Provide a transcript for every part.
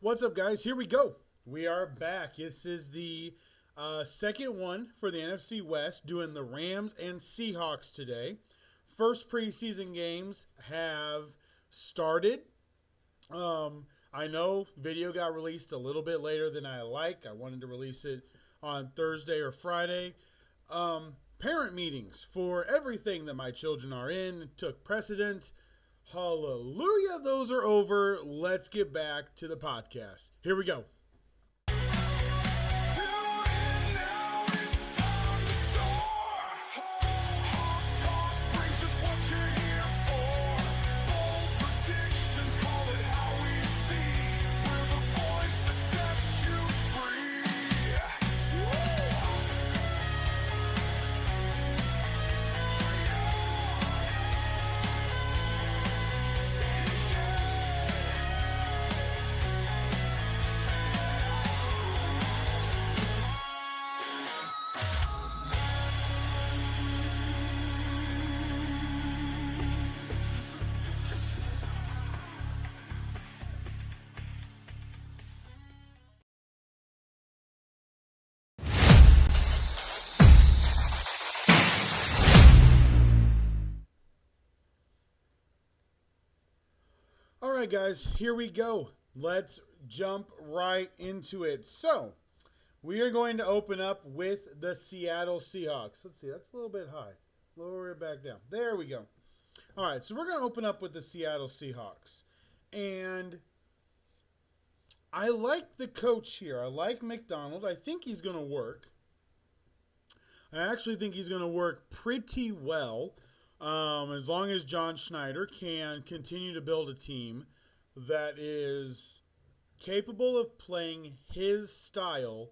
What's up, guys? Here we go. We are back. This is the second one for the NFC West, doing the Rams and Seahawks today. First preseason games have started. I know video got released a little bit later than I like. I wanted to release it on Thursday or Friday. Parent meetings for everything that my children are in took precedent. Hallelujah, those are over. Let's get back to the podcast. Here we go. All right, guys, here we go. Let's jump right into it. So, we are going to open up with the Seattle Seahawks. Let's see, that's a little bit high. Lower it back down. There we go. All right, so we're going to open up with the Seattle Seahawks. And I like the coach here. I like McDonald. I think he's going to work. I actually think he's going to work pretty well. As long as John Schneider can continue to build a team that is capable of playing his style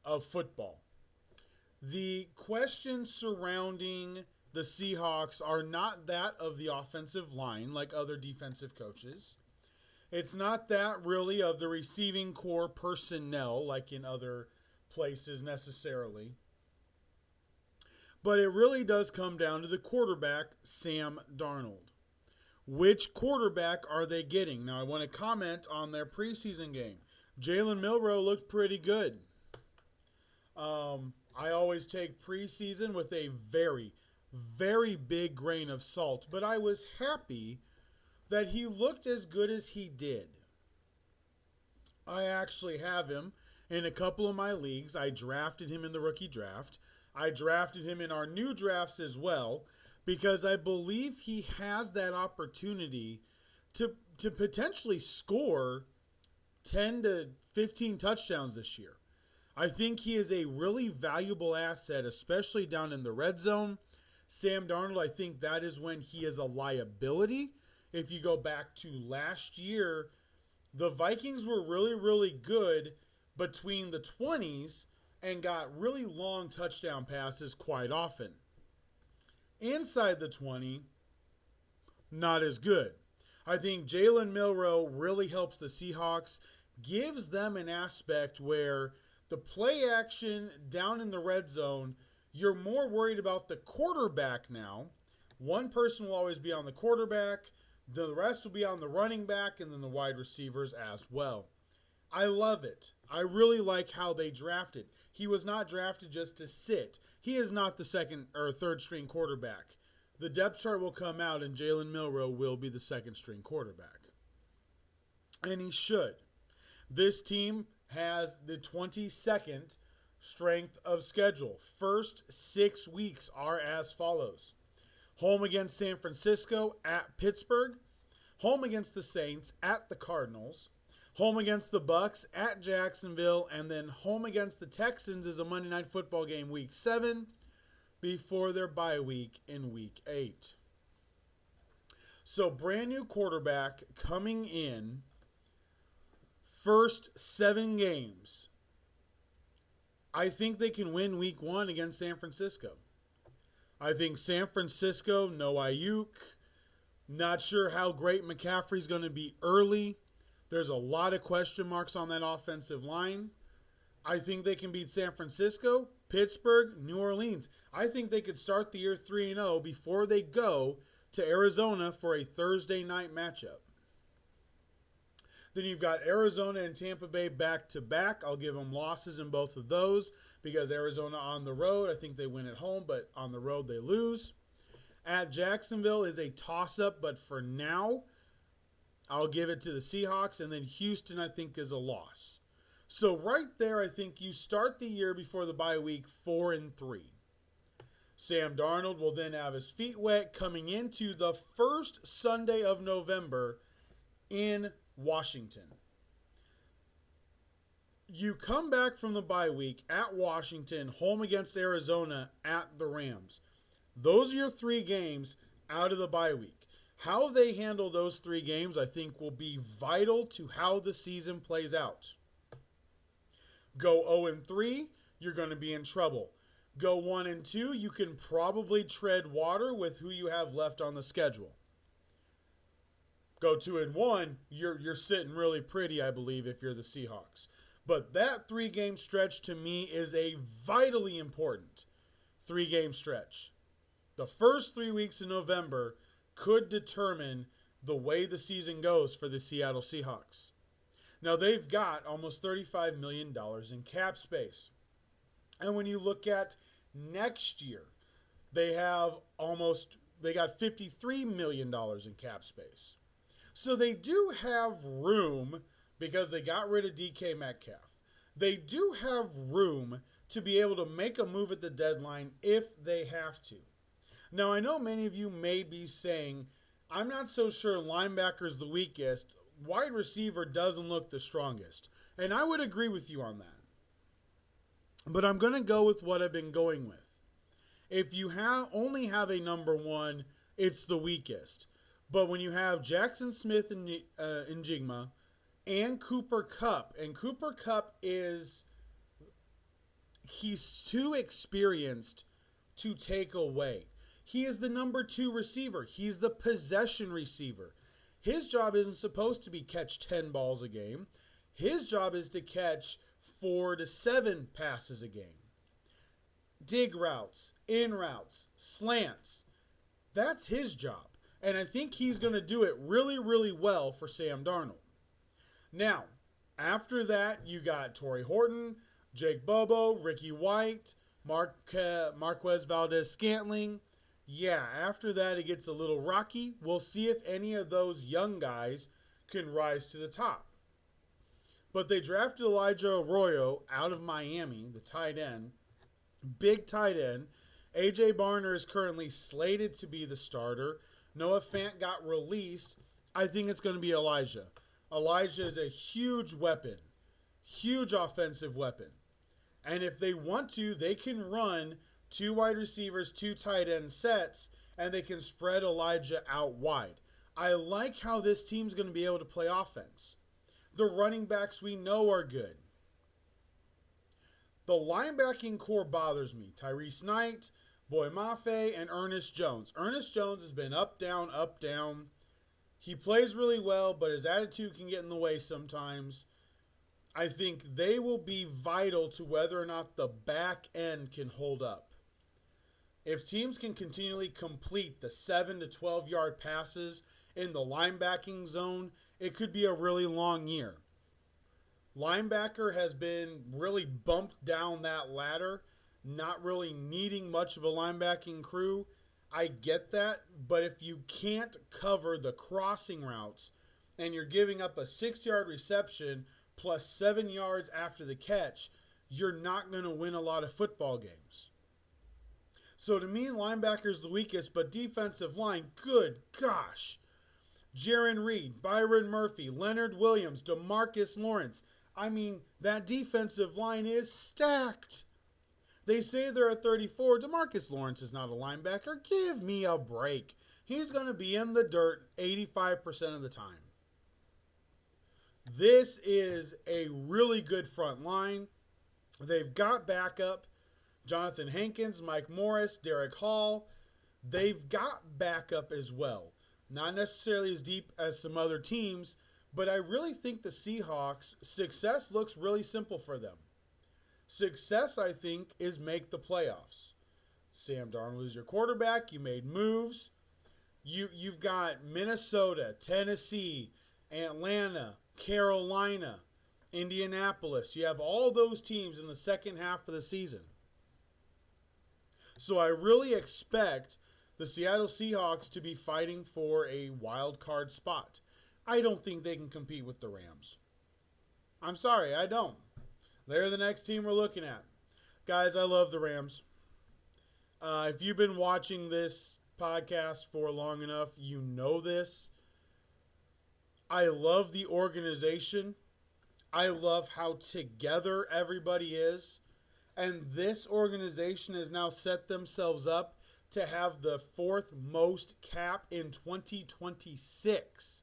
of football. The questions surrounding the Seahawks are not that of the offensive line like other defensive coaches. It's not that really of the receiving core personnel like in other places necessarily. But it really does come down to the quarterback, Sam Darnold. Which quarterback are they getting? Now, I want to comment on their preseason game. Jalen Milroe looked pretty good. I always take preseason with a very, very big grain of salt. But I was happy that he looked as good as he did. I actually have him in a couple of my leagues. I drafted him in the rookie draft. I drafted him in our new drafts as well because I believe he has that opportunity to potentially score 10 to 15 touchdowns this year. I think he is a really valuable asset, especially down in the red zone. Sam Darnold, I think that is when he is a liability. If you go back to last year, the Vikings were really, really good between the 20s and got really long touchdown passes quite often. Inside the 20, not as good. I think Jalen Milroe really helps the Seahawks, gives them an aspect where the play action down in the red zone, you're more worried about the quarterback now. One person will always be on the quarterback, the rest will be on the running back, and then the wide receivers as well. I love it. I really like how they drafted. He was not drafted just to sit. He is not the second or third string quarterback. The depth chart will come out and Jalen Milroe will be the second string quarterback. And he should. This team has the 22nd strength of schedule. First 6 weeks are as follows. Home against San Francisco, at Pittsburgh. Home against the Saints, at the Cardinals. Home against the Bucks, at Jacksonville, and then home against the Texans is a Monday Night Football game week 7 before their bye week in week 8. So brand new quarterback coming in, first 7 games. I think they can win week 1 against San Francisco. I think San Francisco, no Ayuk. Not sure how great McCaffrey's going to be early. There's a lot of question marks on that offensive line. I think they can beat San Francisco, Pittsburgh, New Orleans. I think they could start the year 3-0 before they go to Arizona for a Thursday night matchup. Then you've got Arizona and Tampa Bay back to back. I'll give them losses in both of those because Arizona on the road, I think they win at home, but on the road they lose. At Jacksonville is a toss-up, but for now, I'll give it to the Seahawks. And then Houston, I think, is a loss. So right there, I think you start the year before the bye week 4-3. Sam Darnold will then have his feet wet coming into the first Sunday of November in Washington. You come back from the bye week at Washington, home against Arizona, at the Rams. Those are your 3 games out of the bye week. How they handle those 3 games, I think, will be vital to how the season plays out. Go 0-3, you're going to be in trouble. Go 1-2, you can probably tread water with who you have left on the schedule. Go 2-1, you're sitting really pretty, I believe, if you're the Seahawks. But that 3-game stretch to me is a vitally important 3-game stretch. The first 3 weeks in November could determine the way the season goes for the Seattle Seahawks. Now, they've got almost $35 million in cap space. And when you look at next year, they got $53 million in cap space. So they do have room because they got rid of DK Metcalf. They do have room to be able to make a move at the deadline if they have to. Now, I know many of you may be saying, I'm not so sure linebacker's the weakest. Wide receiver doesn't look the strongest. And I would agree with you on that. But I'm going to go with what I've been going with. If you only have a number 1, it's the weakest. But when you have Jackson Smith and Njigma and Cooper Kupp, and Cooper Kupp he's too experienced to take away. He is the number 2 receiver. He's the possession receiver. His job isn't supposed to be catch 10 balls a game. His job is to catch 4 to 7 passes a game. Dig routes, in routes, slants. That's his job. And I think he's going to do it really, really well for Sam Darnold. Now, after that, you got Torrey Horton, Jake Bobo, Ricky White, Marquez Valdez-Scantling. Yeah, after that, it gets a little rocky. We'll see if any of those young guys can rise to the top. But they drafted Elijah Arroyo out of Miami, the tight end. Big tight end. A.J. Barner is currently slated to be the starter. Noah Fant got released. I think it's going to be Elijah. Elijah is a huge weapon. Huge offensive weapon. And if they want to, they can run 2 wide receivers, 2 tight end sets, and they can spread Elijah out wide. I like how this team's going to be able to play offense. The running backs we know are good. The linebacking core bothers me. Tyrese Knight, Boy Mafe, and Ernest Jones. Ernest Jones has been up, down, up, down. He plays really well, but his attitude can get in the way sometimes. I think they will be vital to whether or not the back end can hold up. If teams can continually complete the 7 to 12 yard passes in the linebacking zone, it could be a really long year. Linebacker has been really bumped down that ladder, not really needing much of a linebacking crew. I get that, but if you can't cover the crossing routes and you're giving up a 6-yard reception plus 7 yards after the catch, you're not going to win a lot of football games. So to me, linebacker's the weakest, but defensive line, good gosh. Jaron Reed, Byron Murphy, Leonard Williams, DeMarcus Lawrence. I mean, that defensive line is stacked. They say they're at 34. DeMarcus Lawrence is not a linebacker. Give me a break. He's going to be in the dirt 85% of the time. This is a really good front line. They've got backup. Jonathan Hankins, Mike Morris, Derek Hall. They've got backup as well. Not necessarily as deep as some other teams, but I really think the Seahawks' success looks really simple for them. Success, I think, is make the playoffs. Sam Darnold is your quarterback. You made moves. You've got Minnesota, Tennessee, Atlanta, Carolina, Indianapolis. You have all those teams in the second half of the season. So I really expect the Seattle Seahawks to be fighting for a wild card spot. I don't think they can compete with the Rams. I'm sorry, I don't. They're the next team we're looking at. Guys, I love the Rams. If you've been watching this podcast for long enough, you know this. I love the organization. I love how together everybody is. And this organization has now set themselves up to have the fourth most cap in 2026.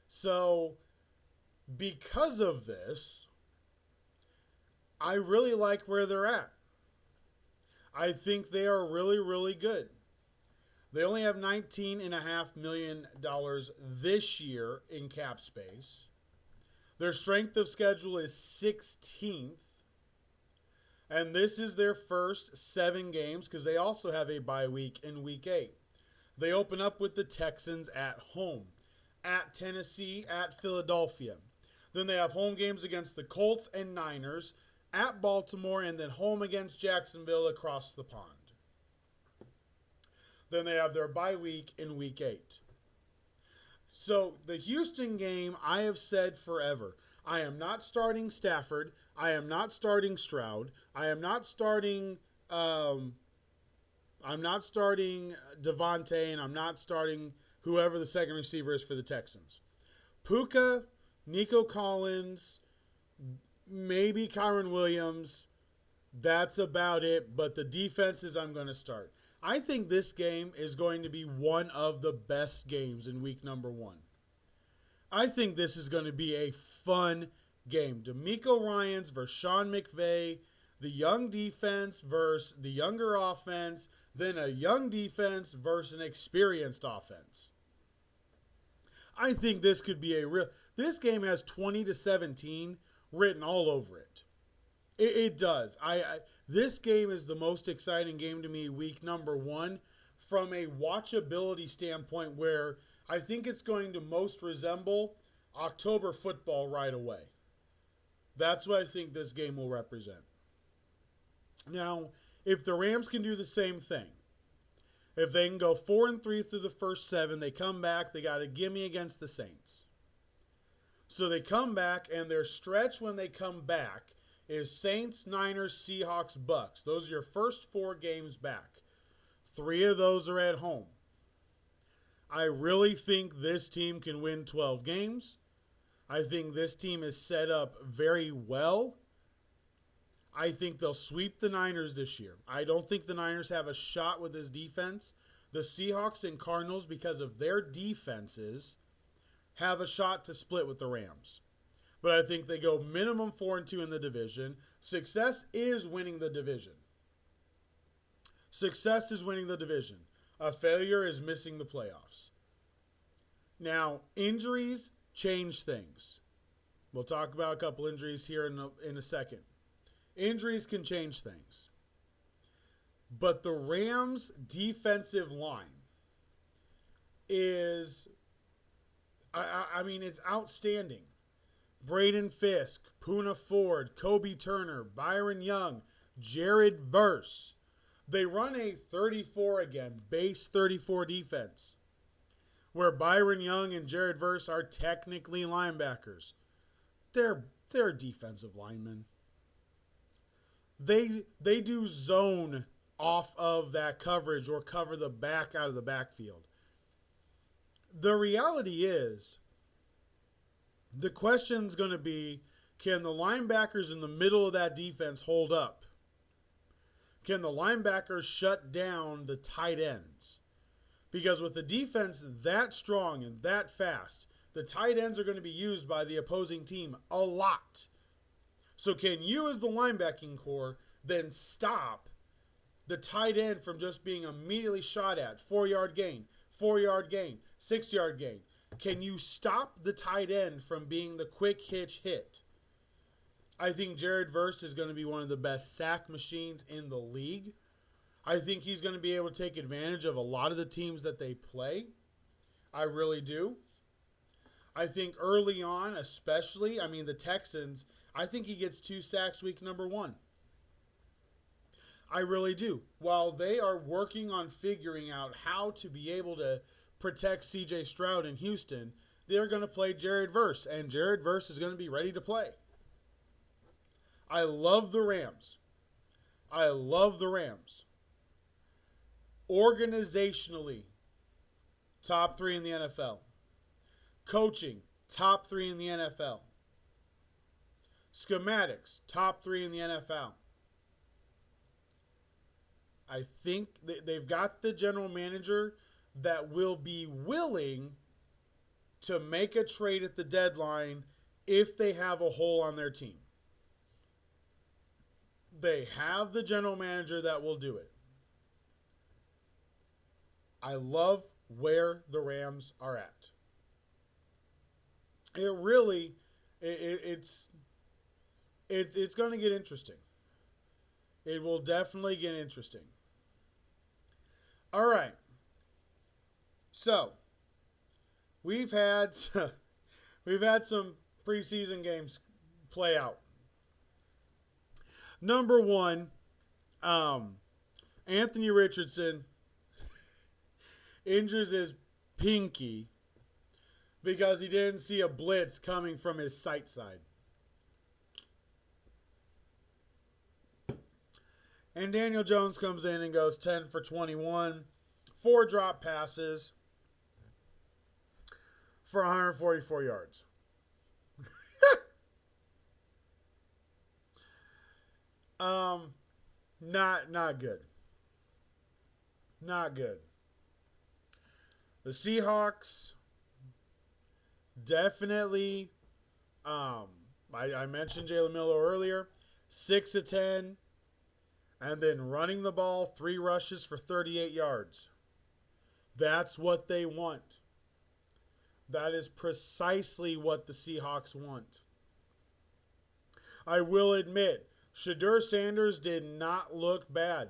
So, because of this, I really like where they're at. I think they are really, really good. They only have $19.5 million this year in cap space. Their strength of schedule is 16th. And this is their first 7 games because they also have a bye week in week 8. They open up with the Texans at home, at Tennessee, at Philadelphia. Then they have home games against the Colts and Niners, at Baltimore, and then home against Jacksonville across the pond. Then they have their bye week in week 8. So the Houston game, I have said forever, I am not starting Stafford. I am not starting Stroud. I am not starting Devontae, and I'm not starting whoever the second receiver is for the Texans. Puka, Nico Collins, maybe Kyron Williams. That's about it. But the defenses I'm going to start. I think this game is going to be one of the best games in week number 1. I think this is going to be a fun game. DeMeco Ryans versus Sean McVay, the young defense versus the younger offense, then a young defense versus an experienced offense. I think this could be this game has 20-17 written all over it. It does. This game is the most exciting game to me week number 1 from a watchability standpoint, where I think it's going to most resemble October football right away. That's what I think this game will represent. Now, if the Rams can do the same thing, if they can go 4-3 through the first 7, they come back, they got a gimme against the Saints. So they come back, and their stretch when they come back is Saints, Niners, Seahawks, Bucks. Those are your first 4 games back. 3 of those are at home. I really think this team can win 12 games. I think this team is set up very well. I think they'll sweep the Niners this year. I don't think the Niners have a shot with this defense. The Seahawks and Cardinals, because of their defenses, have a shot to split with the Rams. But I think they go minimum 4-2 in the division. Success is winning the division. Success is winning the division. A failure is missing the playoffs. Now, injuries change things. We'll talk about a couple injuries here in a second. Injuries can change things. But the Rams' defensive line is, it's outstanding. Braden Fisk, Poona Ford, Kobe Turner, Byron Young, Jared Verse. They run a 34 base 34 defense, where Byron Young and Jared Verse are technically linebackers. They're defensive linemen. They do zone off of that coverage or cover the back out of the backfield. The reality is, the question's going to be, can the linebackers in the middle of that defense hold up? Can the linebackers shut down the tight ends? Because with the defense that strong and that fast, the tight ends are going to be used by the opposing team a lot. So can you, as the linebacking core, then stop the tight end from just being immediately shot at? 4-yard gain, 4-yard gain, 6-yard gain. Can you stop the tight end from being the quick hitch hit? I think Jared Verse is going to be one of the best sack machines in the league. I think he's going to be able to take advantage of a lot of the teams that they play. I really do. I think early on, especially, I mean, the Texans, I think he gets 2 sacks week number 1. I really do. While they are working on figuring out how to be able to protect C.J. Stroud in Houston, they're going to play Jared Verse, and Jared Verse is going to be ready to play. I love the Rams. I love the Rams. Organizationally, top 3 in the NFL. Coaching, top 3 in the NFL. Schematics, top 3 in the NFL. I think they've got the general manager that will be willing to make a trade at the deadline if they have a hole on their team. They have the general manager that will do it. I love where the Rams are at. It really, it's going to get interesting. It will definitely get interesting. All right. So, we've had some preseason games play out. Number 1, Anthony Richardson injures his pinky because he didn't see a blitz coming from his sight side. And Daniel Jones comes in and goes 10 for 21, 4 drop passes for 144 yards. Not good. Not good. The Seahawks definitely, I mentioned Jalen Miller earlier, 6 of 10, and then running the ball, 3 rushes for 38 yards. That's what they want. That is precisely what the Seahawks want. I will admit, Shedeur Sanders did not look bad.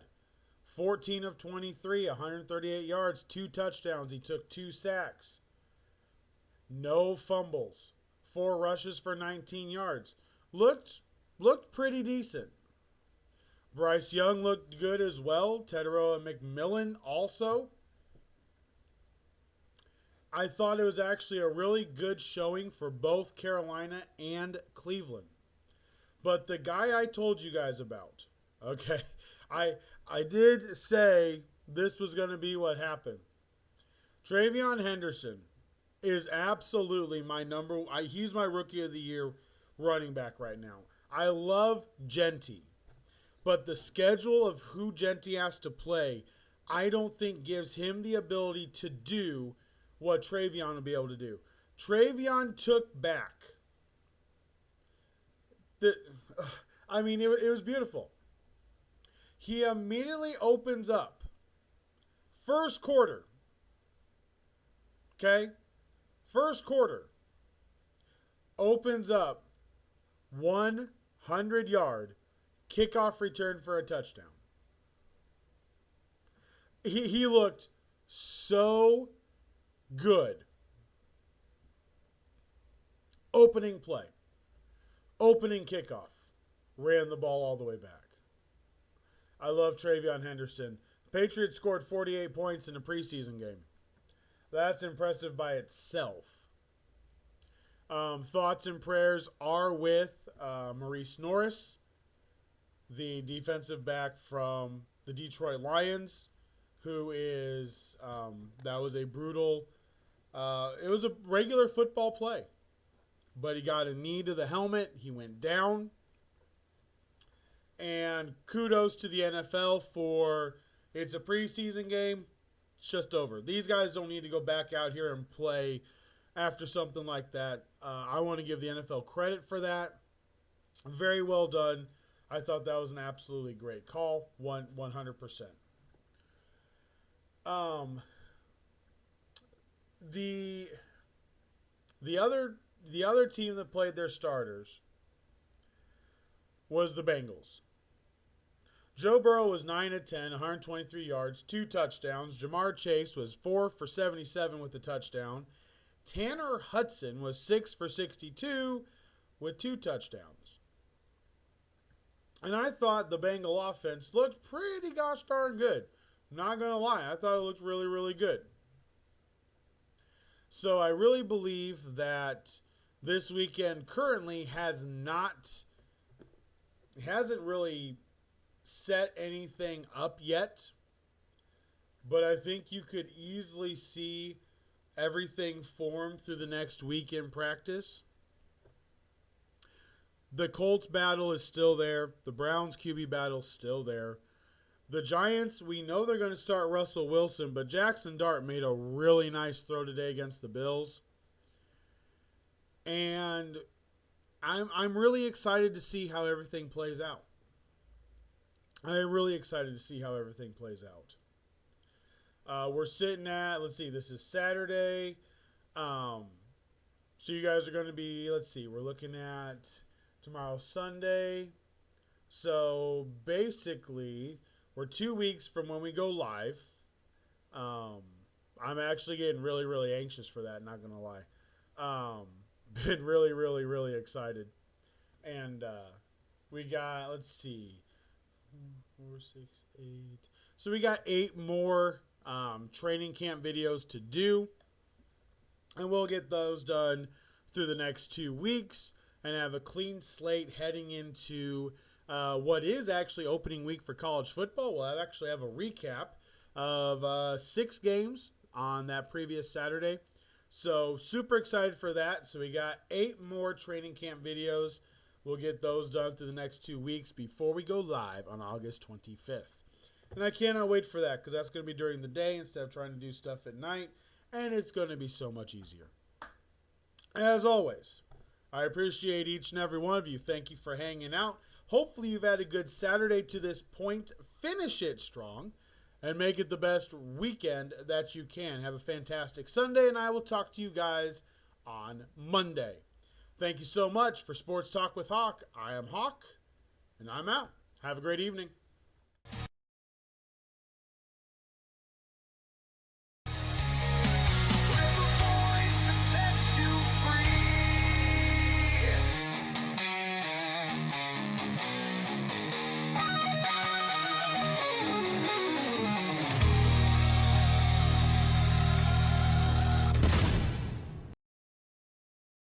14 of 23, 138 yards, 2 touchdowns. He took 2 sacks. No fumbles. 4 rushes for 19 yards. Looked pretty decent. Bryce Young looked good as well. Tedero and McMillan also. I thought it was actually a really good showing for both Carolina and Cleveland. But the guy I told you guys about, okay, I did say this was going to be what happened. Travion Henderson is absolutely he's my rookie of the year running back right now. I love Genty, but the schedule of who Genty has to play, I don't think gives him the ability to do what Travion will be able to do. Travion took back. It was beautiful. He immediately opens up. First quarter. Okay? First quarter. Opens up 100-yard kickoff return for a touchdown. He looked so good. Opening play. Opening kickoff. Ran the ball all the way back. I love Travion Henderson. Patriots scored 48 points in a preseason game. That's impressive by itself. Thoughts and prayers are with Maurice Norris, the defensive back from the Detroit Lions, who is, that was a brutal, it was a regular football play. But he got a knee to the helmet. He went down. And kudos to the NFL for, it's a preseason game. It's just over. These guys don't need to go back out here and play after something like that. I want to give the NFL credit for that. Very well done. I thought that was an absolutely great call. 100%. The other team that played their starters was the Bengals. Joe Burrow was 9 of 10, 123 yards, 2 touchdowns. Jamar Chase was 4 for 77 with a touchdown. Tanner Hudson was 6 for 62 with 2 touchdowns. And I thought the Bengal offense looked pretty gosh darn good. I'm not going to lie. I thought it looked really, really good. So I really believe that this weekend currently hasn't really set anything up yet. But I think you could easily see everything form through the next week in practice. The Colts battle is still there. The Browns QB battle is still there. The Giants, we know they're going to start Russell Wilson, but Jackson Dart made a really nice throw today against the Bills. And I'm really excited to see how everything plays out. I am really excited to see how everything plays out. We're sitting at, let's see, this is Saturday. So you guys are going to be, let's see, we're looking at tomorrow Sunday. So basically, we're 2 weeks from when we go live. I'm actually getting really, really anxious for that, not going to lie. Been really, really, really excited. And we got, let's see, 4, 6, 8. So we got 8 more training camp videos to do. And we'll get those done through the next 2 weeks and have a clean slate heading into what is actually opening week for college football. We'll actually have a recap of 6 games on that previous Saturday. So super excited for that. So we got 8 more training camp videos. We'll get those done through the next 2 weeks before we go live on August 25th. And I cannot wait for that because that's going to be during the day instead of trying to do stuff at night. And it's going to be so much easier. As always, I appreciate each and every one of you. Thank you for hanging out. Hopefully you've had a good Saturday to this point. Finish it strong and make it the best weekend that you can. Have a fantastic Sunday, and I will talk to you guys on Monday. Thank you so much for Sports Talk with Hawk. I am Hawk, and I'm out. Have a great evening.